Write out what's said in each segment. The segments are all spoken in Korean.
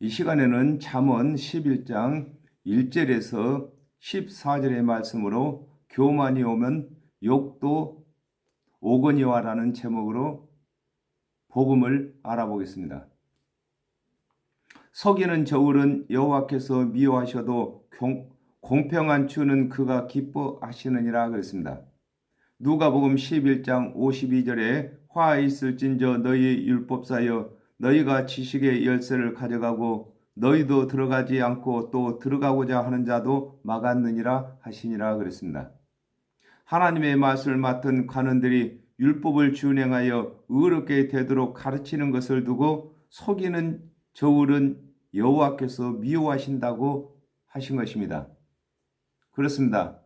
이 시간에는 잠언 11장 1절에서 14절의 말씀으로 교만이 오면 욕도 오거니와라는 제목으로 복음을 알아보겠습니다. 속이는 저울은 여호와께서 미워하셔도 공평한 주는 그가 기뻐하시느니라 그랬습니다. 누가복음 11장 52절에 화 있을진저 너희 율법사여 너희가 지식의 열쇠를 가져가고 너희도 들어가지 않고 또 들어가고자 하는 자도 막았느니라 하시니라 그랬습니다. 하나님의 말씀을 맡은 관원들이 율법을 준행하여 의롭게 되도록 가르치는 것을 두고 속이는 저울은 여호와께서 미워하신다고 하신 것입니다. 그렇습니다.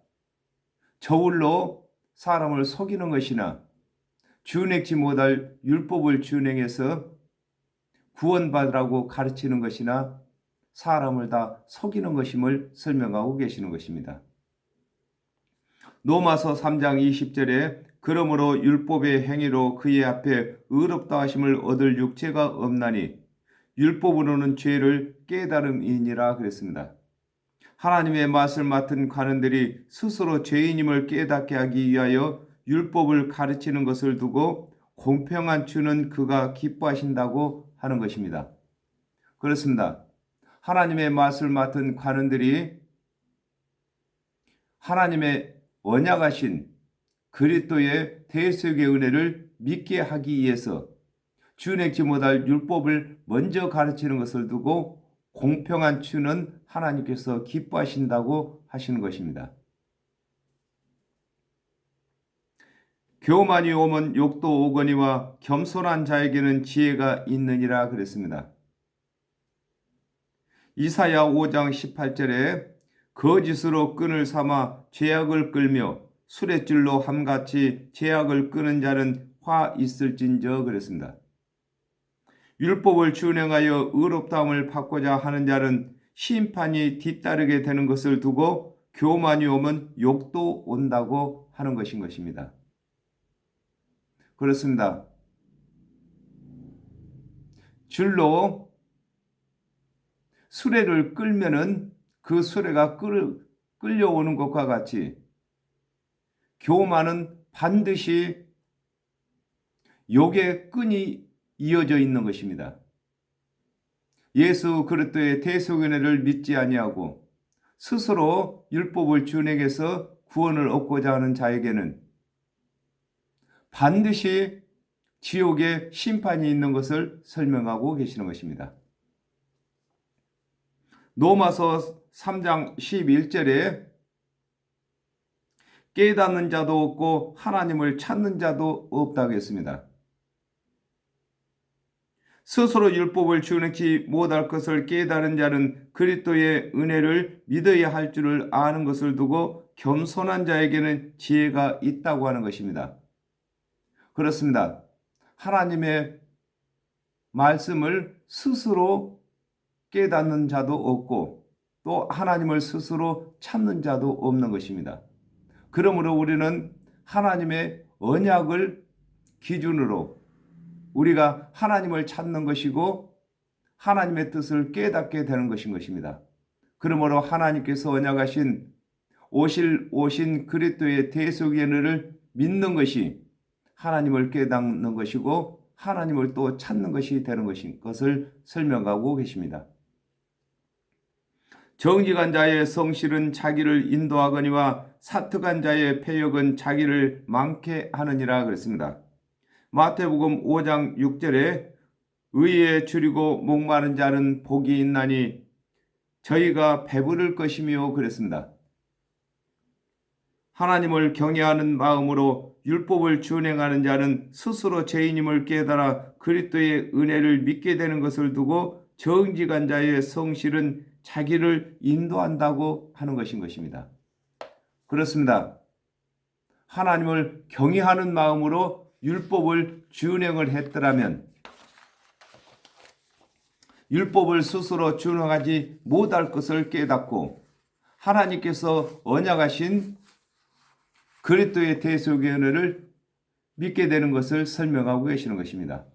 저울로 사람을 속이는 것이나 준행치 못할 율법을 준행해서 구원받으라고 가르치는 것이나 사람을 다 속이는 것임을 설명하고 계시는 것입니다. 로마서 3장 20절에 그러므로 율법의 행위로 그의 앞에 의롭다 하심을 얻을 육체가 없나니 율법으로는 죄를 깨달음이니라 그랬습니다. 하나님의 말씀을 맡은 관원들이 스스로 죄인임을 깨닫게 하기 위하여 율법을 가르치는 것을 두고 공평한 주는 그가 기뻐하신다고 하는 것입니다. 그렇습니다. 하나님의 말씀을 맡은 관원들이 하나님의 언약하신 그리스도의 대속의 은혜를 믿게 하기 위해서 준행치 못할 율법을 먼저 가르치는 것을 두고 공평한 주는 하나님께서 기뻐하신다고 하시는 것입니다. 교만이 오면 욕도 오거니와 겸손한 자에게는 지혜가 있느니라 그랬습니다. 이사야 5장 18절에 거짓으로 끈을 삼아 죄악을 끌며 수레줄로 함같이 죄악을 끄는 자는 화 있을진저 그랬습니다. 율법을 준행하여 의롭다함을 받고자 하는 자는 심판이 뒤따르게 되는 것을 두고 교만이 오면 욕도 온다고 하는 것인 것입니다. 그렇습니다. 줄로 수레를 끌면은 그 수레가 끌려오는 것과 같이 교만은 반드시 욕의 끈이 이어져 있는 것입니다. 예수 그리스도의 대속은혜를 믿지 아니하고 스스로 율법을 준행해서 구원을 얻고자 하는 자에게는 반드시 지옥의 심판이 있는 것을 설명하고 계시는 것입니다. 로마서 3장 11절에 깨닫는 자도 없고 하나님을 찾는 자도 없다고 했습니다. 스스로 율법을 준행치 못할 것을 깨달은 자는 그리스도의 은혜를 믿어야 할 줄을 아는 것을 두고 겸손한 자에게는 지혜가 있다고 하는 것입니다. 그렇습니다. 하나님의 말씀을 스스로 깨닫는 자도 없고 또 하나님을 스스로 찾는 자도 없는 것입니다. 그러므로 우리는 하나님의 언약을 기준으로 우리가 하나님을 찾는 것이고 하나님의 뜻을 깨닫게 되는 것인 것입니다. 그러므로 하나님께서 언약하신 오신 그리스도의 대속의 은혜를 믿는 것이 하나님을 깨닫는 것이고 하나님을 또 찾는 것이 되는 것을 설명하고 계십니다. 정직한 자의 성실은 자기를 인도하거니와 사특한 자의 패역은 자기를 망케 하느니라 그랬습니다. 마태복음 5장 6절에 의에 줄이고 목마른 자는 복이 있나니 저희가 배부를 것이며 그랬습니다. 하나님을 경외하는 마음으로 율법을 준행하는 자는 스스로 죄인임을 깨달아 그리스도의 은혜를 믿게 되는 것을 두고 정직한 자의 성실은 자기를 인도한다고 하는 것인 것입니다. 그렇습니다. 하나님을 경외하는 마음으로 율법을 준행을 했더라면 율법을 스스로 준행하지 못할 것을 깨닫고 하나님께서 언약하신 그리스도의 대속의 은혜를 믿게 되는 것을 설명하고 계시는 것입니다.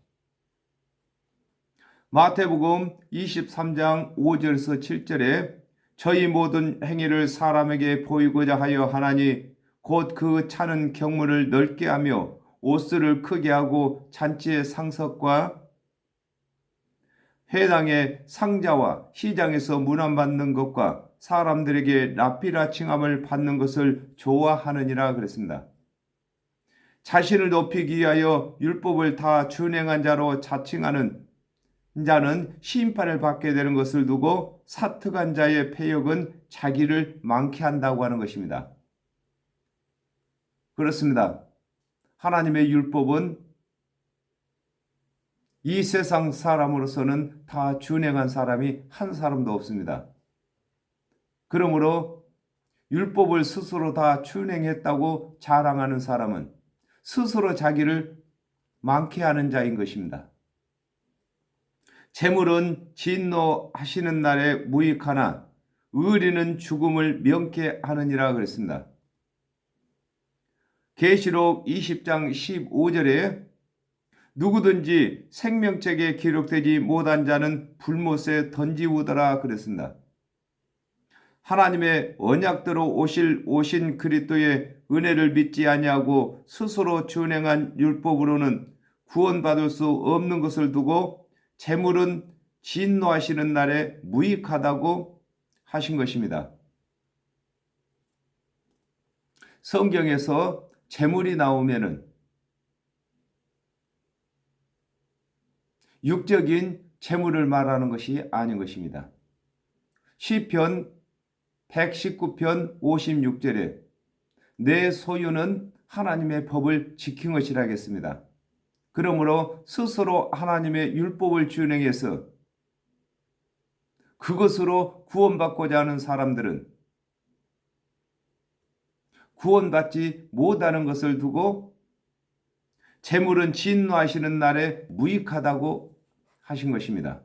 마태복음 23장 5절에서 7절에 저희 모든 행위를 사람에게 보이고자 하여 하나니 곧 그 차는 경문을 넓게 하며 옷을 크게 하고 잔치의 상석과 회당의 상자와 시장에서 문안받는 것과 사람들에게 랍비라 칭함을 받는 것을 좋아하느니라 그랬습니다. 자신을 높이기 위하여 율법을 다 준행한 자로 자칭하는 자는 심판을 받게 되는 것을 두고 사특한 자의 패역은 자기를 많게 한다고 하는 것입니다. 그렇습니다. 하나님의 율법은 이 세상 사람으로서는 다 준행한 사람이 한 사람도 없습니다. 그러므로 율법을 스스로 다 준행했다고 자랑하는 사람은 스스로 자기를 많게 하는 자인 것입니다. 재물은 진노하시는 날에 무익하나 의리는 죽음을 명케 하느니라 그랬습니다. 계시록 20장 15절에 누구든지 생명책에 기록되지 못한 자는 불못에 던지우더라 그랬습니다. 하나님의 언약대로 오신 그리스도의 은혜를 믿지 아니하고 스스로 준행한 율법으로는 구원받을 수 없는 것을 두고 재물은 진노하시는 날에 무익하다고 하신 것입니다. 성경에서 재물이 나오면은 육적인 재물을 말하는 것이 아닌 것입니다. 시편 119편 56절에 내 소유는 하나님의 법을 지킨 것이라 하겠습니다. 그러므로 스스로 하나님의 율법을 준행해서 그것으로 구원받고자 하는 사람들은 구원받지 못하는 것을 두고 재물은 진노하시는 날에 무익하다고 하신 것입니다.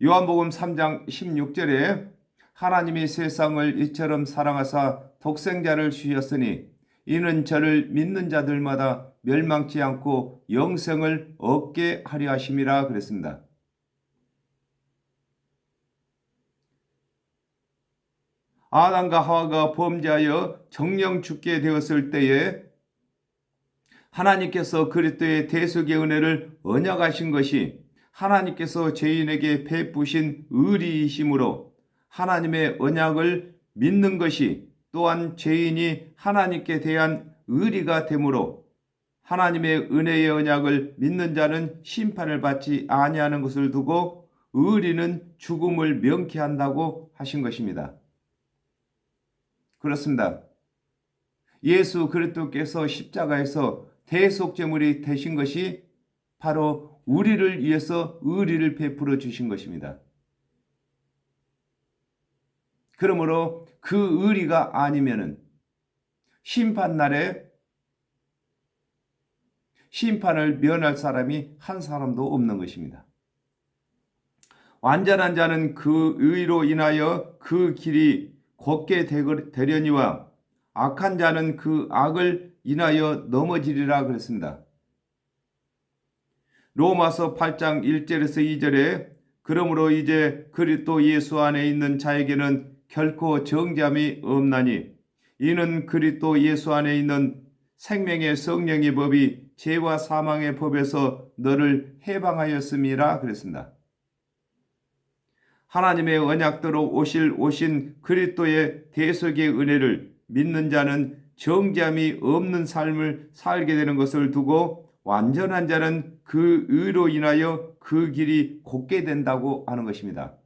요한복음 3장 16절에 하나님이 세상을 이처럼 사랑하사 독생자를 주셨으니 이는 저를 믿는 자들마다 멸망치 않고 영생을 얻게 하려 하심이라 그랬습니다. 아담과 하와가 범죄하여 정령 죽게 되었을 때에 하나님께서 그리스도의 대속의 은혜를 언약하신 것이 하나님께서 죄인에게 베푸신 의리이심으로 하나님의 언약을 믿는 것이 또한 죄인이 하나님께 대한 의리가 되므로 하나님의 은혜의 언약을 믿는 자는 심판을 받지 아니하는 것을 두고 의리는 죽음을 명케 한다고 하신 것입니다. 그렇습니다. 예수 그리스도께서 십자가에서 대속제물이 되신 것이 바로 우리를 위해서 의리를 베풀어 주신 것입니다. 그러므로 그 의리가 아니면은 심판날에 심판을 면할 사람이 한 사람도 없는 것입니다. 완전한 자는 그 의로 인하여 그 길이 곱게 되려니와 악한 자는 그 악을 인하여 넘어지리라 그랬습니다. 로마서 8장 1절에서 2절에 그러므로 이제 그리스도 예수 안에 있는 자에게는 결코 정죄함이 없나니 이는 그리스도 예수 안에 있는 생명의 성령의 법이 죄와 사망의 법에서 너를 해방하였음이라 그랬습니다. 하나님의 언약대로 오신 그리스도의 대속의 은혜를 믿는 자는 정죄함이 없는 삶을 살게 되는 것을 두고 완전한 자는 그 의로 인하여 그 길이 곱게 된다고 하는 것입니다.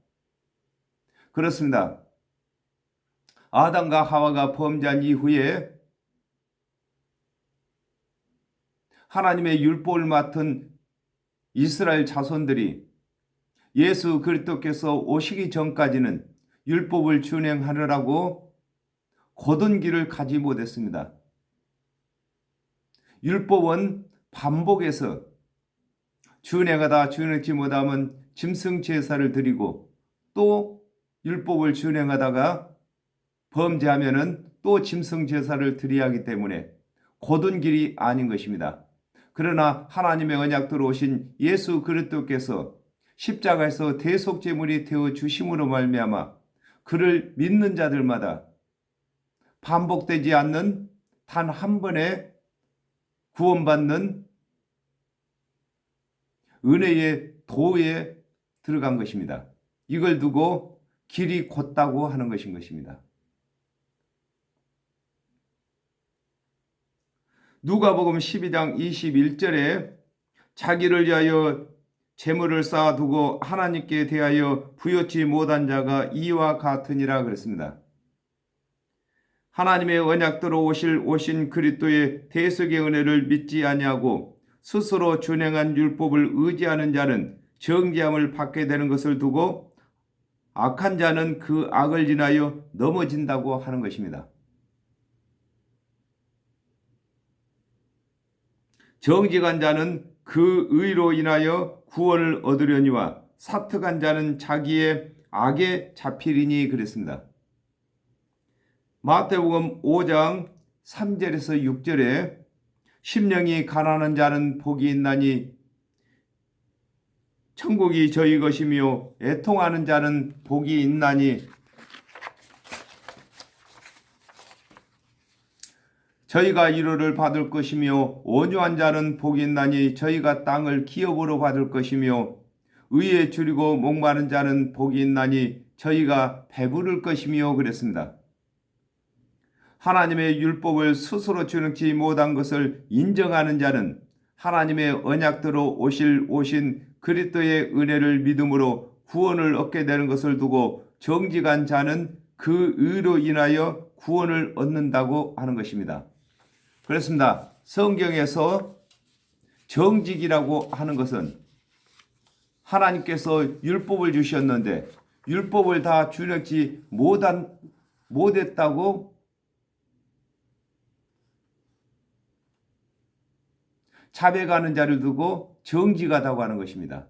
그렇습니다. 아담과 하와가 범죄한 이후에 하나님의 율법을 맡은 이스라엘 자손들이 예수 그리스도께서 오시기 전까지는 율법을 준행하느라고 곧은 길을 가지 못했습니다. 율법은 반복해서 준행하다 준행치 못하면 짐승 제사를 드리고 또 율법을 준행하다가 범죄하면은 또 짐승 제사를 드려야 하기 때문에 곧은 길이 아닌 것입니다. 그러나 하나님의 언약대로 오신 예수 그리스도께서 십자가에서 대속제물이 되어 주심으로 말미암아 그를 믿는 자들마다 반복되지 않는 단 한 번의 구원받는 은혜의 도에 들어간 것입니다. 이걸 두고 길이 곧다고 하는 것입니다. 누가복음 12장 21절에 자기를 위하여 재물을 쌓아두고 하나님께 대하여 부여치 못한 자가 이와 같으니라 그랬습니다. 하나님의 언약대로 오신 그리스도의 대속의 은혜를 믿지 아니하고 스스로 준행한 율법을 의지하는 자는 정죄함을 받게 되는 것을 두고 악한 자는 그 악을 인하여 넘어진다고 하는 것입니다. 정직한 자는 그 의로 인하여 구원을 얻으려니와 사특한 자는 자기의 악에 잡히리니 그랬습니다. 마태복음 5장 3절에서 6절에 심령이 가난한 자는 복이 있나니 천국이 저희 것이며 애통하는 자는 복이 있나니 저희가 위로를 받을 것이며 온유한 자는 복이 있나니 저희가 땅을 기업으로 받을 것이며 의에 줄이고 목마른 자는 복이 있나니 저희가 배부를 것이며 그랬습니다. 하나님의 율법을 스스로 준행치 못한 것을 인정하는 자는 하나님의 언약대로 오신 그리스도의 은혜를 믿음으로 구원을 얻게 되는 것을 두고 정직한 자는 그 의로 인하여 구원을 얻는다고 하는 것입니다. 그렇습니다. 성경에서 정직이라고 하는 것은 하나님께서 율법을 주셨는데 율법을 다 준행치 못했다고 자백하는 자를 두고 정직하다고 하는 것입니다.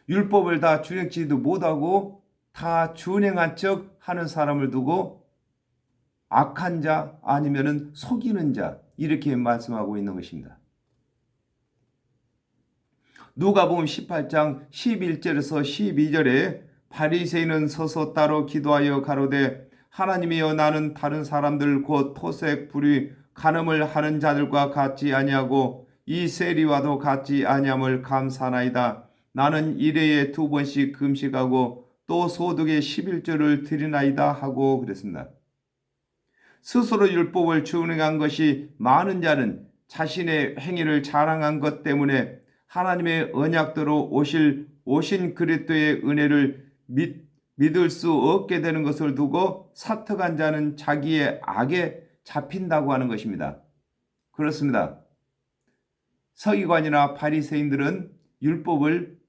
율법을 다 준행치도 못하고 다 준행한 척 하는 사람을 두고 악한 자 아니면은 속이는 자 이렇게 말씀하고 있는 것입니다. 누가복음 18장 11절에서 12절에 바리새인은 서서 따로 기도하여 가로되 하나님이여 나는 다른 사람들 곧 토색 불의 간음을 하는 자들과 같지 아니하고 이 세리와도 같지 아니함을 감사나이다. 나는 일회에 2번씩 금식하고 또 소득의 11조를 드리나이다 하고 그랬습니다. 스스로 율법을 준행한 것이 많은 자는 자신의 행위를 자랑한 것 때문에 하나님의 언약대로 오신 그리스도의 은혜를 믿을 수 없게 되는 것을 두고 사특한 자는 자기의 악에 잡힌다고 하는 것입니다. 그렇습니다. 서기관이나 바리새인들은 율법을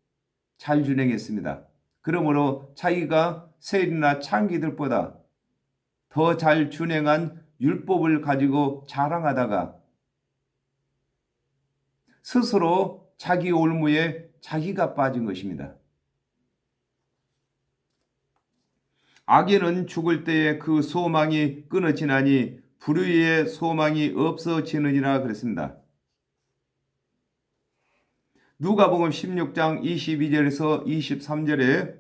잘 준행했습니다. 그러므로 자기가 세리나 창기들보다 더 잘 준행한 율법을 가지고 자랑하다가 스스로 자기 올무에 자기가 빠진 것입니다. 악인은 죽을 때에 그 소망이 끊어지나니 불의의 소망이 없어지느니라 그랬습니다. 누가복음 16장 22절에서 23절에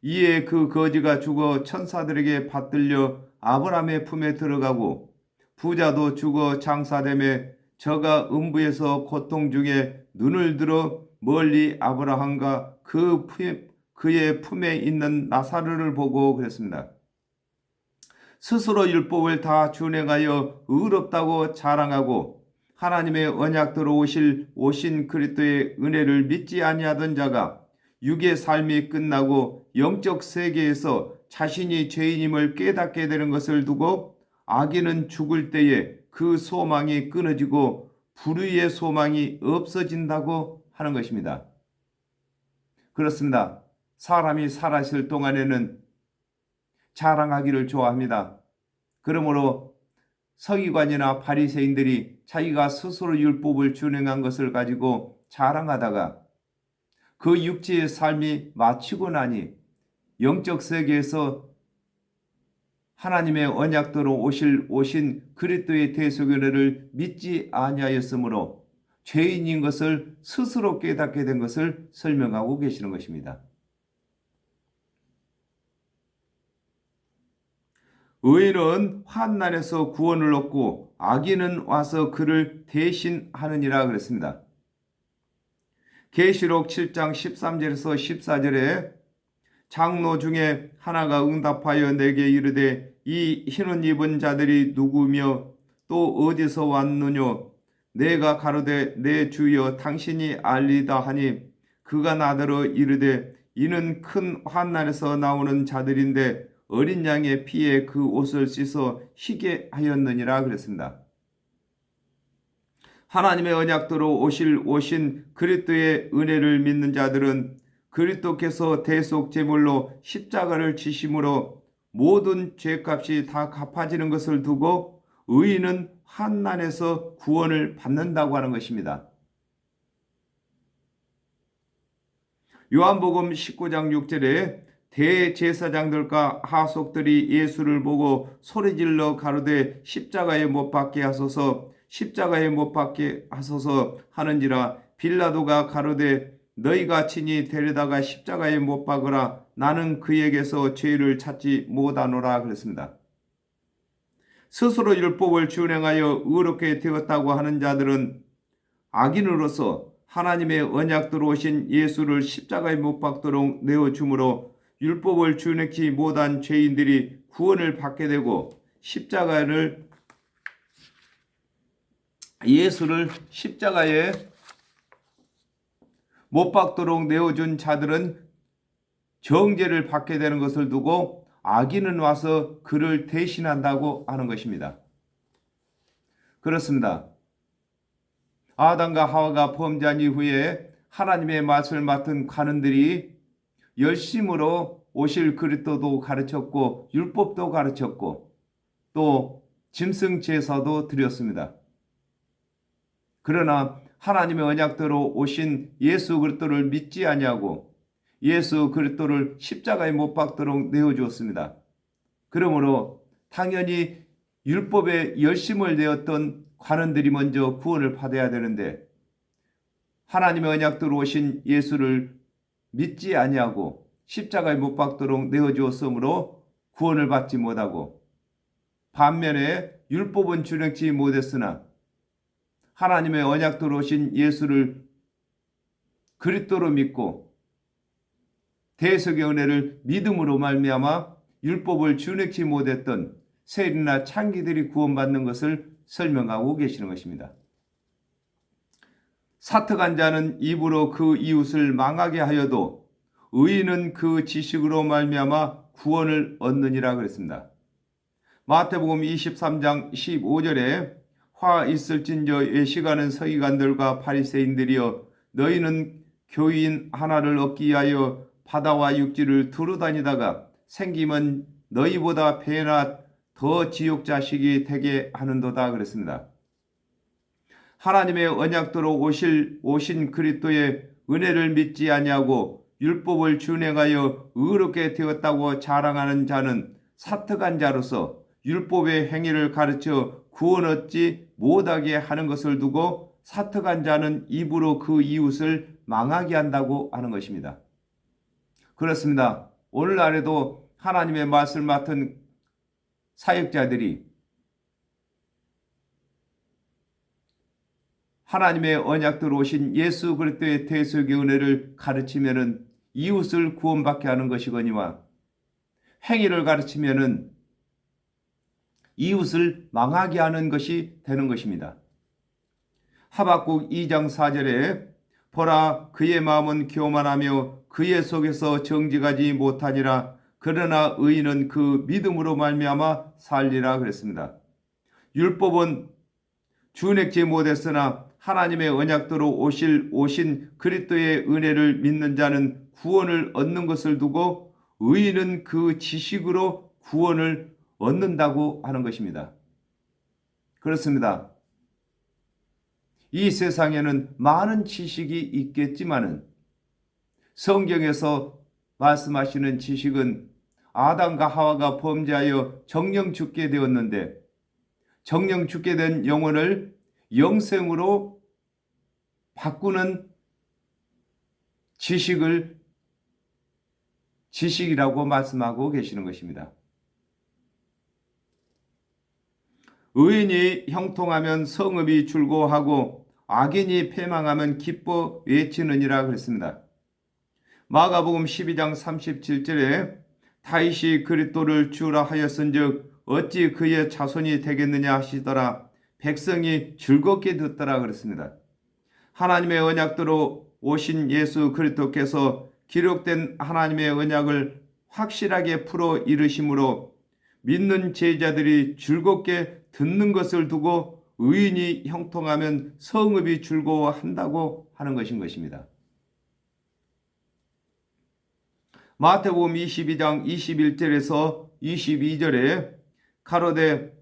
이에 그 거지가 죽어 천사들에게 받들려 아브라함의 품에 들어가고 부자도 죽어 장사되매 저가 음부에서 고통 중에 눈을 들어 멀리 아브라함과 그의 품에 있는 나사로를 보고 그랬습니다. 스스로 율법을 다 준행하여 의롭다고 자랑하고 하나님의 언약대로 오신 그리스도의 은혜를 믿지 아니하던 자가 육의 삶이 끝나고 영적 세계에서 자신이 죄인임을 깨닫게 되는 것을 두고 악인은 죽을 때에 그 소망이 끊어지고 불의의 소망이 없어진다고 하는 것입니다. 그렇습니다. 사람이 살아있을 동안에는 자랑하기를 좋아합니다. 그러므로 서기관이나 바리새인들이 자기가 스스로 율법을 준행한 것을 가지고 자랑하다가 그 육체의 삶이 마치고 나니 영적 세계에서 하나님의 언약대로 오신 그리스도의 대속의 은혜를 믿지 아니하였으므로 죄인인 것을 스스로 깨닫게 된 것을 설명하고 계시는 것입니다. 의인은 환난에서 구원을 얻고 악인은 와서 그를 대신하느니라 그랬습니다. 계시록 7장 13절에서 14절에 장로 중에 하나가 응답하여 내게 이르되 이 흰옷 입은 자들이 누구며 또 어디서 왔느뇨? 내가 가로되 내 주여 당신이 알리다 하니 그가 나더러 이르되 이는 큰 환난에서 나오는 자들인데 어린 양의 피에 그 옷을 씻어 희게 하였느니라 그랬습니다. 하나님의 언약대로 오신 그리스도의 은혜를 믿는 자들은 그리스도께서 대속 제물로 십자가를 지심으로 모든 죄값이 다 갚아지는 것을 두고 의인은 환난에서 구원을 받는다고 하는 것입니다. 요한복음 19장 6절에 대제사장들과 하속들이 예수를 보고 소리질러 가로되 십자가에 못 박게 하소서 십자가에 못 박게 하소서 하는지라 빌라도가 가로되 너희가 친히 데려다가 십자가에 못 박으라 나는 그에게서 죄를 찾지 못하노라 그랬습니다. 스스로 율법을 준행하여 의롭게 되었다고 하는 자들은 악인으로서 하나님의 언약대로 오신 예수를 십자가에 못 박도록 내어주므로 율법을 준행치 못한 죄인들이 구원을 받게 되고 예수를 십자가에 못 박도록 내어준 자들은 정죄를 받게 되는 것을 두고 악인은 와서 그를 대신한다고 하는 것입니다. 그렇습니다. 아담과 하와가 범죄한 이후에 하나님의 맛을 맡은 관원들이 열심으로 오실 그리스도도 가르쳤고 율법도 가르쳤고 또 짐승 제사도 드렸습니다. 그러나 하나님의 언약대로 오신 예수 그리스도를 믿지 아니하고 예수 그리스도를 십자가에 못 박도록 내어주었습니다. 그러므로 당연히 율법에 열심을 내었던 관원들이 먼저 구원을 받아야 되는데 하나님의 언약대로 오신 예수를 믿지 아니하고 십자가에 못 박도록 내어주었으므로 구원을 받지 못하고 반면에 율법은 준행치 못했으나 하나님의 언약대로 오신 예수를 그리스도로 믿고 대속의 은혜를 믿음으로 말미암아 율법을 준행치 못했던 세리나 창기들이 구원받는 것을 설명하고 계시는 것입니다. 사특한 자는 입으로 그 이웃을 망하게 하여도 의인은 그 지식으로 말미암아 구원을 얻느니라 그랬습니다. 마태복음 23장 15절에 화 있을진저 예시가는 서기관들과 바리새인들이여 너희는 교인 하나를 얻기 위하여 바다와 육지를 두루 다니다가 생기면 너희보다 배나 더 지옥 자식이 되게 하는도다 그랬습니다. 하나님의 언약대로 오신 그리스도의 은혜를 믿지 아니하고 율법을 준행하여 의롭게 되었다고 자랑하는 자는 사특한 자로서 율법의 행위를 가르쳐 구원 얻지 못하게 하는 것을 두고 사특한 자는 입으로 그 이웃을 망하게 한다고 하는 것입니다. 그렇습니다. 오늘날에도 하나님의 말씀을 맡은 사역자들이 하나님의 언약대로 오신 예수 그리스도의 대속의 은혜를 가르치면은 이웃을 구원받게 하는 것이거니와 행위를 가르치면은 이웃을 망하게 하는 것이 되는 것입니다. 하박국 2장 4절에 보라 그의 마음은 교만하며 그의 속에서 정직하지 못하니라 그러나 의인은 그 믿음으로 말미암아 살리라 그랬습니다. 율법은 준행치 못했으나 하나님의 언약대로 오신 그리스도의 은혜를 믿는 자는 구원을 얻는 것을 두고 의인은 그 지식으로 구원을 얻는다고 하는 것입니다. 그렇습니다. 이 세상에는 많은 지식이 있겠지만은 성경에서 말씀하시는 지식은 아담과 하와가 범죄하여 정령 죽게 되었는데 정령 죽게 된 영혼을 영생으로 바꾸는 지식이라고 말씀하고 계시는 것입니다. 의인이 형통하면 성읍이 즐거워하고 악인이 패망하면 기뻐 외치느니라 그랬습니다. 마가복음 12장 37절에 다윗이 그리스도를 주라 하였은즉 어찌 그의 자손이 되겠느냐 하시더라. 백성이 즐겁게 듣더라 그랬습니다. 하나님의 언약대로 오신 예수 그리스도께서 기록된 하나님의 언약을 확실하게 풀어 이르심으로 믿는 제자들이 즐겁게 듣는 것을 두고 의인이 형통하면 성읍이 즐거워한다고 하는 것입니다. 마태복음 22장 21절에서 22절에 가로되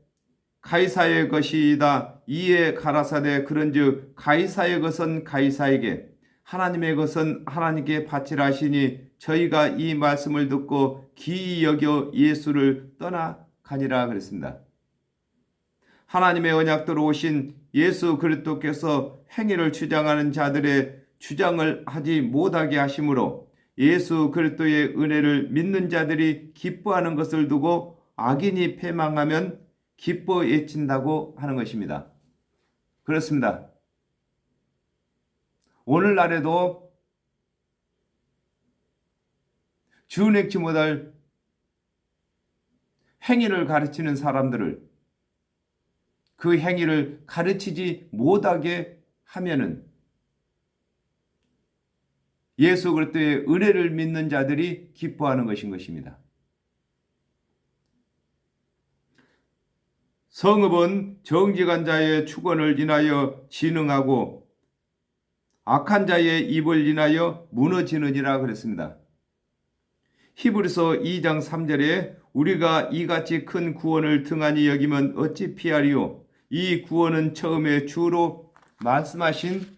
가이사의 것이다 이에 가라사대 그런즉 가이사의 것은 가이사에게 하나님의 것은 하나님께 바치라 하시니 저희가 이 말씀을 듣고 기이 여겨 예수를 떠나가니라 그랬습니다. 하나님의 언약대로 오신 예수 그리스도께서 행위를 주장하는 자들의 주장을 하지 못하게 하심으로 예수 그리스도의 은혜를 믿는 자들이 기뻐하는 것을 두고 악인이 패망하면 기뻐 외친다고 하는 것입니다. 그렇습니다. 오늘날에도 준행치 못할 행위를 가르치는 사람들을 그 행위를 가르치지 못하게 하면은 예수 그리스도의 은혜를 믿는 자들이 기뻐하는 것입니다. 성읍은 정직한 자의 축원을 인하여 진흥하고 악한 자의 입을 인하여 무너지느니라 그랬습니다. 히브리서 2장 3절에 우리가 이같이 큰 구원을 등한히 여기면 어찌 피하리요. 이 구원은 처음에 주로 말씀하신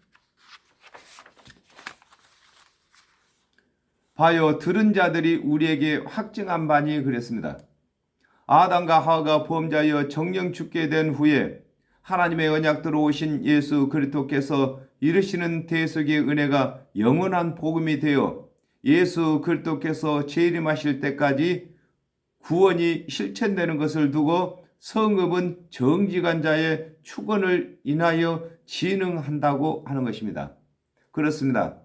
바요 들은 자들이 우리에게 확증한 바니 그랬습니다. 아담과 하와가 범죄하여 정령 죽게 된 후에 하나님의 언약대로 오신 예수 그리스도께서 이르시는 대속의 은혜가 영원한 복음이 되어 예수 그리스도께서 재림하실 때까지 구원이 실천되는 것을 두고 성읍은 정직한 자의 축원을 인하여 진흥한다고 하는 것입니다. 그렇습니다.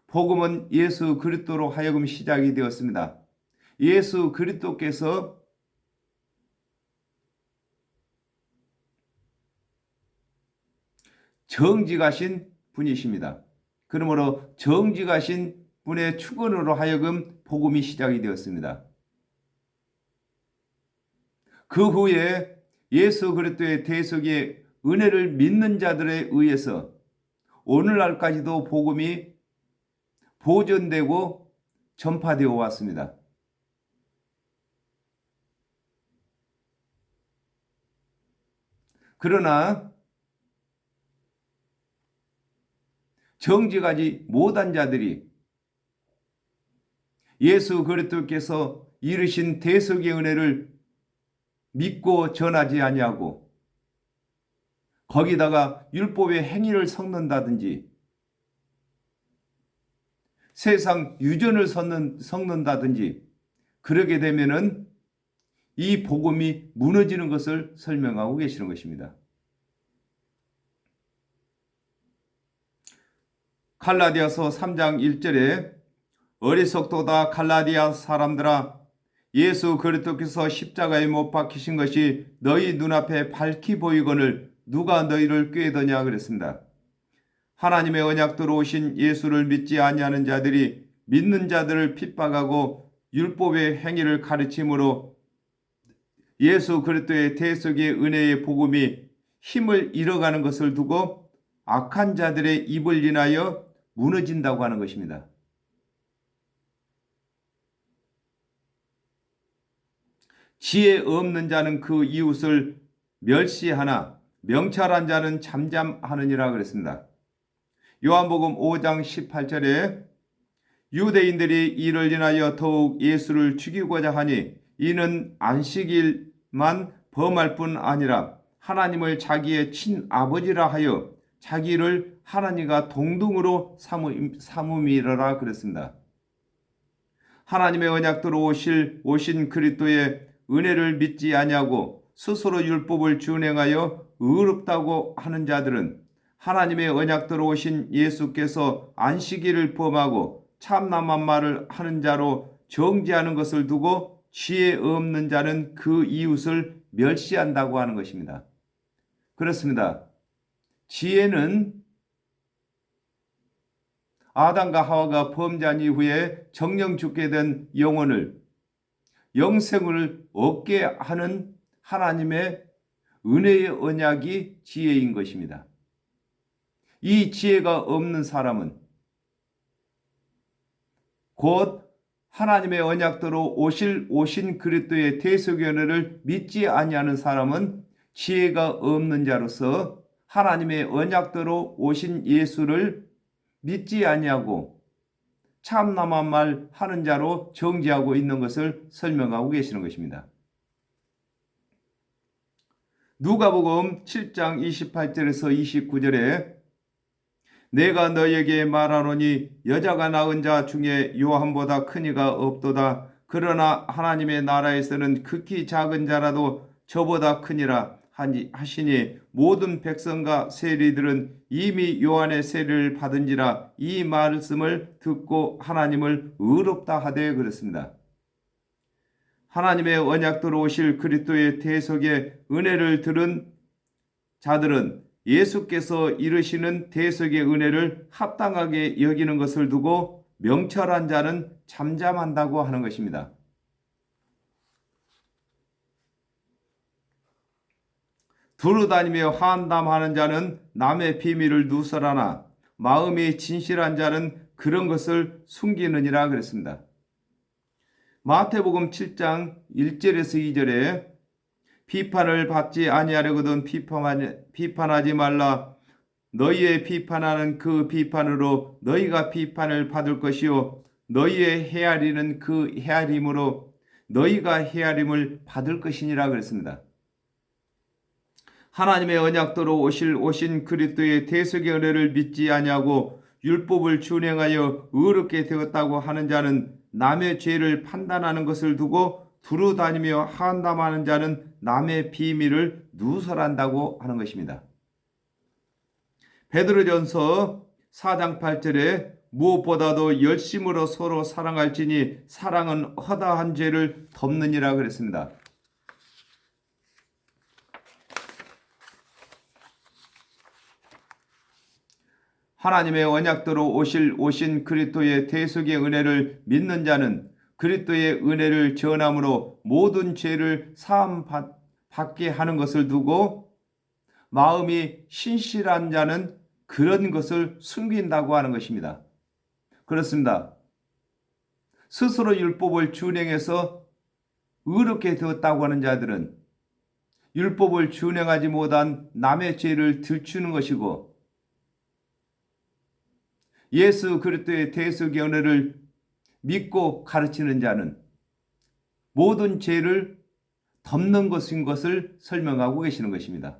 복음은 예수 그리스도로 하여금 시작이 되었습니다. 예수 그리스도께서 정직하신 분이십니다. 그러므로 정직하신 분의 축원으로 하여금 복음이 시작이 되었습니다. 그 후에 예수 그리스도의 대속의 은혜를 믿는 자들에 의해서 오늘날까지도 복음이 보존되고 전파되어 왔습니다. 그러나 정직하지 못한 자들이 예수 그리스도께서 이루신 대속의 은혜를 믿고 전하지 아니하고 거기다가 율법의 행위를 섞는다든지 세상 유전을 섞는다든지 그러게 되면은 이 복음이 무너지는 것을 설명하고 계시는 것입니다. 갈라디아서 3장 1절에 어리석도다 갈라디아 사람들아 예수 그리스도께서 십자가에 못 박히신 것이 너희 눈앞에 밝히 보이거늘 누가 너희를 꾀더냐 그랬습니다. 하나님의 언약대로 오신 예수를 믿지 아니하는 자들이 믿는 자들을 핍박하고 율법의 행위를 가르침으로 예수 그리스도의 대속의 은혜의 복음이 힘을 잃어가는 것을 두고 악한 자들의 입을 인하여 무너진다고 하는 것입니다. 지혜 없는 자는 그 이웃을 멸시하나 명철한 자는 잠잠하느니라 그랬습니다. 요한복음 5장 18절에 유대인들이 이를 인하여 더욱 예수를 죽이고자 하니 이는 안식일만 범할 뿐 아니라 하나님을 자기의 친아버지라 하여 자기를 하나님과 동등으로 삼음이라 그랬습니다. 하나님의 언약대로 오신 그리스도의 은혜를 믿지 아니하고 스스로 율법을 준행하여 의롭다고 하는 자들은 하나님의 언약대로 오신 예수께서 안식일을 범하고 참남한 말을 하는 자로 정죄하는 것을 두고 지혜 없는 자는 그 이웃을 멸시한다고 하는 것입니다. 그렇습니다. 지혜는 아담과 하와가 범죄한 이후에 정령 죽게 된 영생을 얻게 하는 하나님의 은혜의 언약이 지혜인 것입니다. 이 지혜가 없는 사람은 곧 하나님의 언약대로 오신 그리스도의 대속의 은혜를 믿지 아니하는 사람은 지혜가 없는 자로서 하나님의 언약대로 오신 예수를 믿지 아니하고 참남한 말 하는 자로 정죄하고 있는 것을 설명하고 계시는 것입니다. 누가복음 7장 28절에서 29절에 내가 너에게 말하노니 여자가 낳은 자 중에 요한보다 큰 이가 없도다. 그러나 하나님의 나라에서는 극히 작은 자라도 저보다 크니라 하시니 모든 백성과 세리들은 이미 요한의 세례를 받은지라 이 말씀을 듣고 하나님을 의롭다 하되 그랬습니다. 하나님의 언약대로 오실 그리스도의 대속의 은혜를 들은 자들은 예수께서 이르시는 대속의 은혜를 합당하게 여기는 것을 두고 명철한 자는 잠잠한다고 하는 것입니다. 두루다니며 환담하는 자는 남의 비밀을 누설하나 마음이 진실한 자는 그런 것을 숨기느니라 그랬습니다. 마태복음 7장 1절에서 2절에 비판을 받지 아니하려거든 비판하지 말라. 너희의 비판하는 그 비판으로 너희가 비판을 받을 것이요 너희의 헤아리는 그 헤아림으로 너희가 헤아림을 받을 것이니라 그랬습니다. 하나님의 언약대로 오신 그리스도의 대속의 은혜를 믿지 아니하고 율법을 준행하여 의롭게 되었다고 하는 자는 남의 죄를 판단하는 것을 두고 두루다니며 한담하는 자는 남의 비밀을 누설한다고 하는 것입니다. 베드로전서 4장 8절에 무엇보다도 열심으로 서로 사랑할지니 사랑은 허다한 죄를 덮느니라 그랬습니다. 하나님의 언약대로 오신 그리스도의 대속의 은혜를 믿는 자는 그리스도의 은혜를 전함으로 모든 죄를 사함 받게 하는 것을 두고 마음이 신실한 자는 그런 것을 숨긴다고 하는 것입니다. 그렇습니다. 스스로 율법을 준행해서 의롭게 되었다고 하는 자들은 율법을 준행하지 못한 남의 죄를 들추는 것이고 예수 그리스도의 대속의 은혜를 믿고 가르치는 자는 모든 죄를 덮는 것인 것을 설명하고 계시는 것입니다.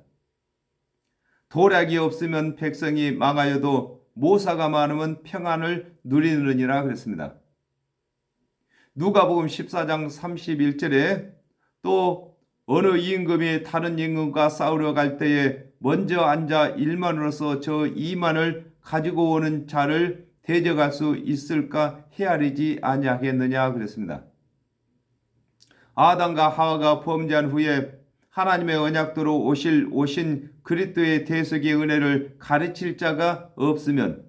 도략이 없으면 백성이 망하여도 모사가 많으면 평안을 누리느니라 그랬습니다. 누가복음 14장 31절에 또 어느 임금이 다른 임금과 싸우러 갈 때에 먼저 앉아 1만으로서 저 2만을 가지고 오는 자를 대적할 수 있을까 헤아리지 아니하겠느냐 그랬습니다. 아담과 하와가 범죄한 후에 하나님의 언약대로 오신 그리스도의 대속의 은혜를 가르칠 자가 없으면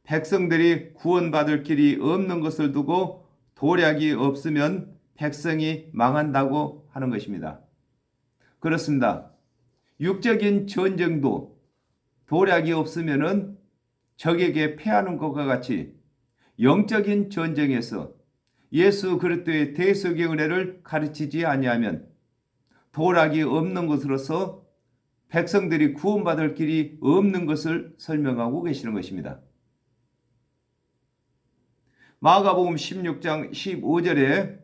백성들이 구원받을 길이 없는 것을 두고 도략이 없으면 백성이 망한다고 하는 것입니다. 그렇습니다. 육적인 전쟁도 도략이 없으면은 적에게 패하는 것과 같이 영적인 전쟁에서 예수 그리스도의 대속의 은혜를 가르치지 아니하면 도락이 없는 것으로서 백성들이 구원받을 길이 없는 것을 설명하고 계시는 것입니다. 마가복음 16장 15절에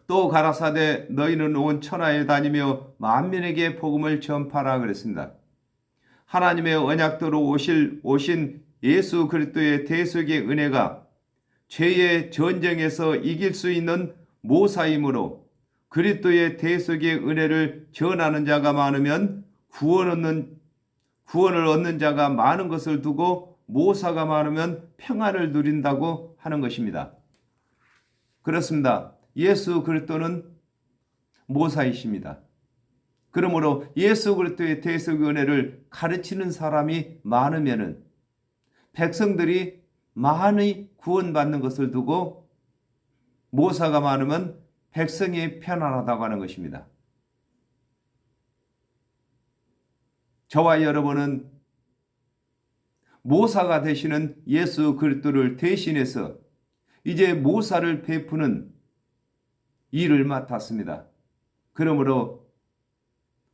또 가라사대 너희는 온 천하에 다니며 만민에게 복음을 전파하라 그랬습니다. 하나님의 언약대로 오신 예수 그리스도의 대속의 은혜가 죄의 전쟁에서 이길 수 있는 모사이므로 그리스도의 대속의 은혜를 전하는 자가 많으면 구원을 얻는 자가 많은 것을 두고 모사가 많으면 평안을 누린다고 하는 것입니다. 그렇습니다. 예수 그리스도는 모사이십니다. 그러므로 예수 그리스도의 대속의 은혜를 가르치는 사람이 많으면은 백성들이 많이 구원받는 것을 두고 모사가 많으면 백성이 편안하다고 하는 것입니다. 저와 여러분은 모사가 되시는 예수 그리스도를 대신해서 이제 모사를 베푸는 일을 맡았습니다. 그러므로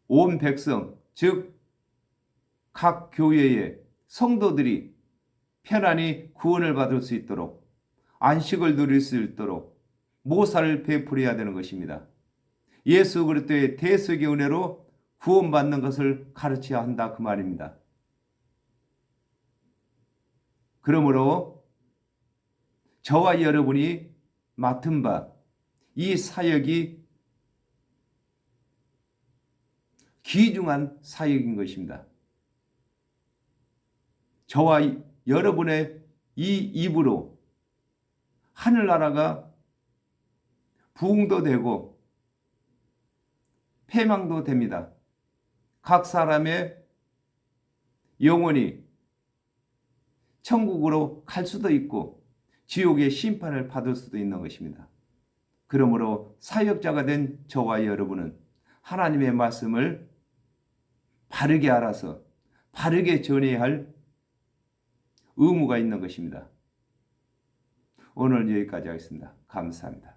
온 백성, 즉 각 교회의 성도들이 편안히 구원을 받을 수 있도록 안식을 누릴 수 있도록 모사를 베풀어야 되는 것입니다. 예수 그리스도의 대속의 은혜로 구원받는 것을 가르쳐야 한다 그 말입니다. 그러므로 저와 여러분이 맡은 바 이 사역이 귀중한 사역인 것입니다. 저와 여러분의 이 입으로 하늘나라가 부흥도 되고 패망도 됩니다. 각 사람의 영혼이 천국으로 갈 수도 있고 지옥의 심판을 받을 수도 있는 것입니다. 그러므로 사역자가 된 저와 여러분은 하나님의 말씀을 바르게 알아서 바르게 전해야 할 의무가 있는 것입니다. 오늘 여기까지 하겠습니다. 감사합니다.